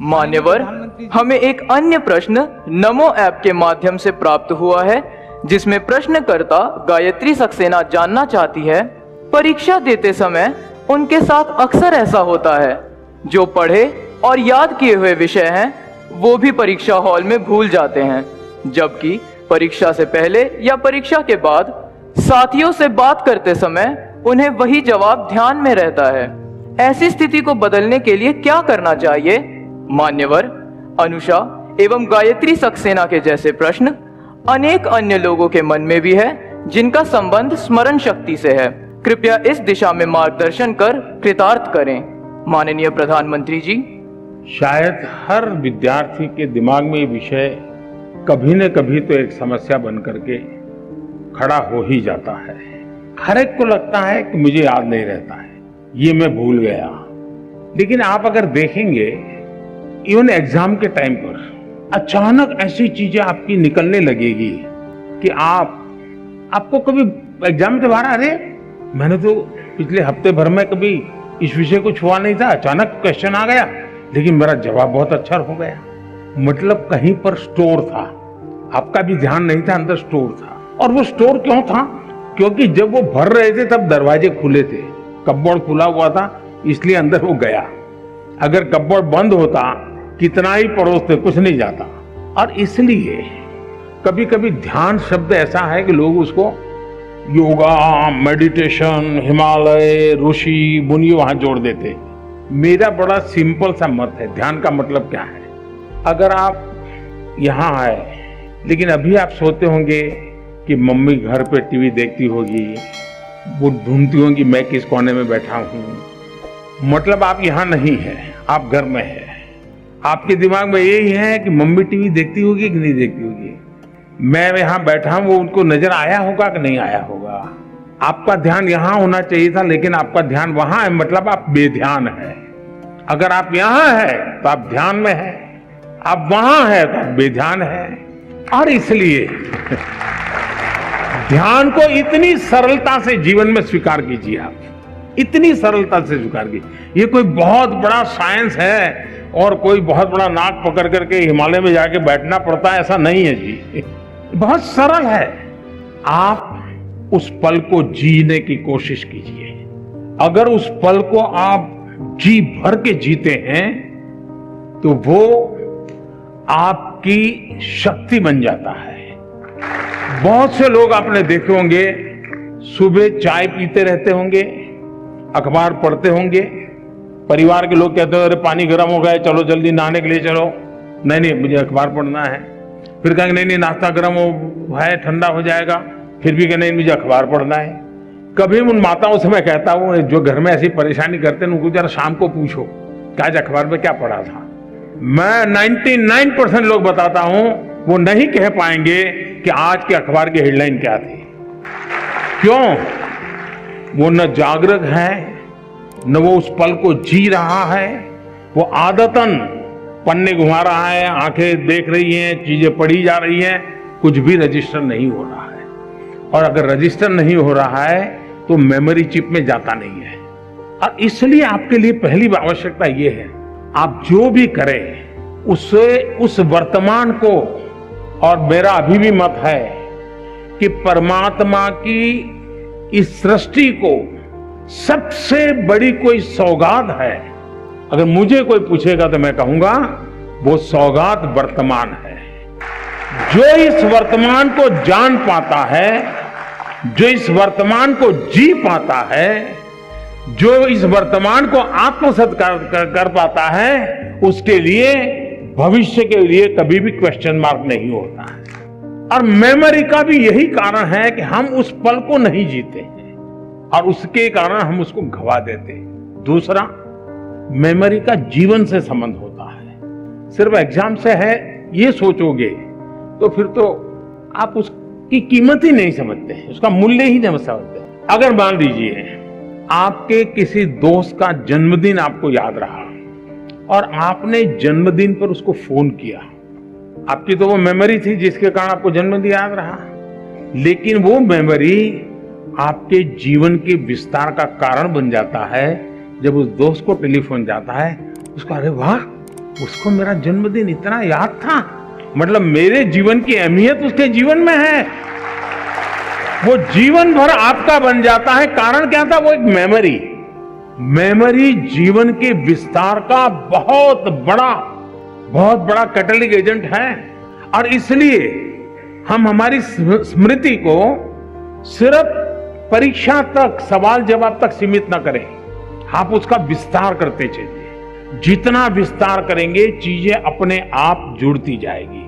मान्यवर, हमें एक अन्य प्रश्न नमो ऐप के माध्यम से प्राप्त हुआ है, जिसमें प्रश्नकर्ता गायत्री सक्सेना जानना चाहती है, परीक्षा देते समय उनके साथ अक्सर ऐसा होता है, जो पढ़े और याद किए हुए विषय हैं वो भी परीक्षा हॉल में भूल जाते हैं, जबकि परीक्षा से पहले या परीक्षा के बाद साथियों से बात करते समय उन्हें वही जवाब ध्यान में रहता है। ऐसी स्थिति को बदलने के लिए क्या करना चाहिए? मान्यवर, अनुषा एवं गायत्री सक्सेना के जैसे प्रश्न अनेक अन्य लोगों के मन में भी है, जिनका संबंध स्मरण शक्ति से है। कृपया इस दिशा में मार्गदर्शन कर कृतार्थ करें। माननीय प्रधानमंत्री जी। शायद हर विद्यार्थी के दिमाग में ये विषय कभी न कभी तो एक समस्या बन करके खड़ा हो ही जाता है। हर एक को लगता है कि मुझे याद नहीं रहता है, ये मैं भूल गया। लेकिन आप अगर देखेंगे, इवन एग्जाम के टाइम पर अचानक ऐसी चीजें आपकी निकलने लगेगी कि आपको कभी एग्जाम के बाहर, अरे मैंने तो पिछले हफ्ते भर में कभी इस विषय को छुआ नहीं था, अचानक क्वेश्चन आ गया, लेकिन मेरा जवाब बहुत अच्छा हो गया। मतलब कहीं पर स्टोर था, आपका भी ध्यान नहीं था, अंदर स्टोर था। और वो स्टोर क्यों था? क्योंकि जब वो भर रहे थे तब दरवाजे खुले थे, कपबोर्ड खुला हुआ था, इसलिए अंदर वो गया। अगर कपबोर्ड बंद होता, कितना ही परोसते, कुछ नहीं जाता। और इसलिए कभी कभी ध्यान शब्द ऐसा है कि लोग उसको योगा, मेडिटेशन, हिमालय, ऋषि, मुनि वहां जोड़ देते। मेरा बड़ा सिंपल सा मत है, ध्यान का मतलब क्या है? अगर आप यहाँ आए, लेकिन अभी आप सोचते होंगे कि मम्मी घर पे टीवी देखती होगी, वो ढूंढती होंगी मैं किस कोने में बैठा हूं। मतलब आप यहाँ नहीं है, आप घर में है। आपके दिमाग में यही है कि मम्मी टीवी देखती होगी कि नहीं देखती होगी, मैं यहाँ बैठा हूं, वो उनको नजर आया होगा कि नहीं आया होगा। आपका ध्यान यहाँ होना चाहिए था, लेकिन आपका ध्यान वहां है, मतलब आप बेध्यान है। अगर आप यहाँ है तो आप ध्यान में है, आप वहां है तो आप बेध्यान है। और इसलिए ध्यान को इतनी सरलता से जीवन में स्वीकार कीजिए, आप इतनी सरलता से स्वीकार कीजिए। ये कोई बहुत बड़ा साइंस है और कोई बहुत बड़ा नाक पकड़ करके हिमालय में जाके बैठना पड़ता है, ऐसा नहीं है जी। बहुत सरल है। आप उस पल को जीने की कोशिश कीजिए। अगर उस पल को आप जी भर के जीते हैं तो वो आपकी शक्ति बन जाता है। बहुत से लोग आपने देखे होंगे, सुबह चाय पीते रहते होंगे, अखबार पढ़ते होंगे, परिवार के लोग कहते हो अरे पानी गर्म हो गया, चलो जल्दी नहाने के लिए चलो। नहीं मुझे अखबार पढ़ना है। फिर कहेंगे नहीं नाश्ता गर्म है, ठंडा हो जाएगा, फिर भी कहें नहीं मुझे अखबार पढ़ना है। कभी उन माताओं से मैं कहता हूं जो घर में ऐसी परेशानी करते हैं, उनको जरा शाम को पूछो कि आज अखबार में क्या पढ़ा था। मैं 99% लोग बताता हूं वो नहीं कह पाएंगे कि आज के अखबार की हेडलाइन क्या थी। क्यों? वो न जागरूक है, न वो उस पल को जी रहा है। वो आदतन पन्ने घुमा रहा है, आंखें देख रही हैं, चीजें पढ़ी जा रही हैं, कुछ भी रजिस्टर नहीं हो रहा है। और अगर रजिस्टर नहीं हो रहा है तो मेमोरी चिप में जाता नहीं है। और इसलिए आपके लिए पहली आवश्यकता यह है, आप जो भी करें उससे उस वर्तमान को, और मेरा अभी भी मत है कि परमात्मा की इस सृष्टि को सबसे बड़ी कोई सौगात है, अगर मुझे कोई पूछेगा तो मैं कहूंगा वो सौगात वर्तमान है। जो इस वर्तमान को जान पाता है, जो इस वर्तमान को जी पाता है, जो इस वर्तमान को आत्मसात कर पाता है, उसके लिए भविष्य के लिए कभी भी क्वेश्चन मार्क नहीं होता है। और मेमोरी का भी यही कारण है कि हम उस पल को नहीं जीते हैं और उसके कारण हम उसको गवा देते हैं। दूसरा, मेमोरी का जीवन से संबंध होता है। सिर्फ एग्जाम से है ये सोचोगे तो फिर तो आप उसकी कीमत ही नहीं समझते, उसका मूल्य ही नहीं समझते। अगर मान लीजिए आपके किसी दोस्त का जन्मदिन आपको याद रहा और आपने जन्मदिन पर उसको फोन किया, आपकी तो वो मेमोरी थी जिसके कारण आपको जन्मदिन याद रहा, लेकिन वो मेमोरी आपके जीवन के विस्तार का कारण बन जाता है। जब उस दोस्त को टेलीफोन जाता है, उसको अरे वाह उसको मेरा जन्मदिन इतना याद था, मतलब मेरे जीवन की अहमियत उसके जीवन में है। वो जीवन भर आपका बन जाता है। कारण क्या था? वो एक मेमोरी। मेमोरी जीवन के विस्तार का बहुत बड़ा कैटलिक एजेंट है। और इसलिए हम हमारी स्मृति को सिर्फ परीक्षा तक, सवाल जवाब तक सीमित ना करें। आप उसका विस्तार करते चलिए। जितना विस्तार करेंगे चीजें अपने आप जुड़ती जाएगी।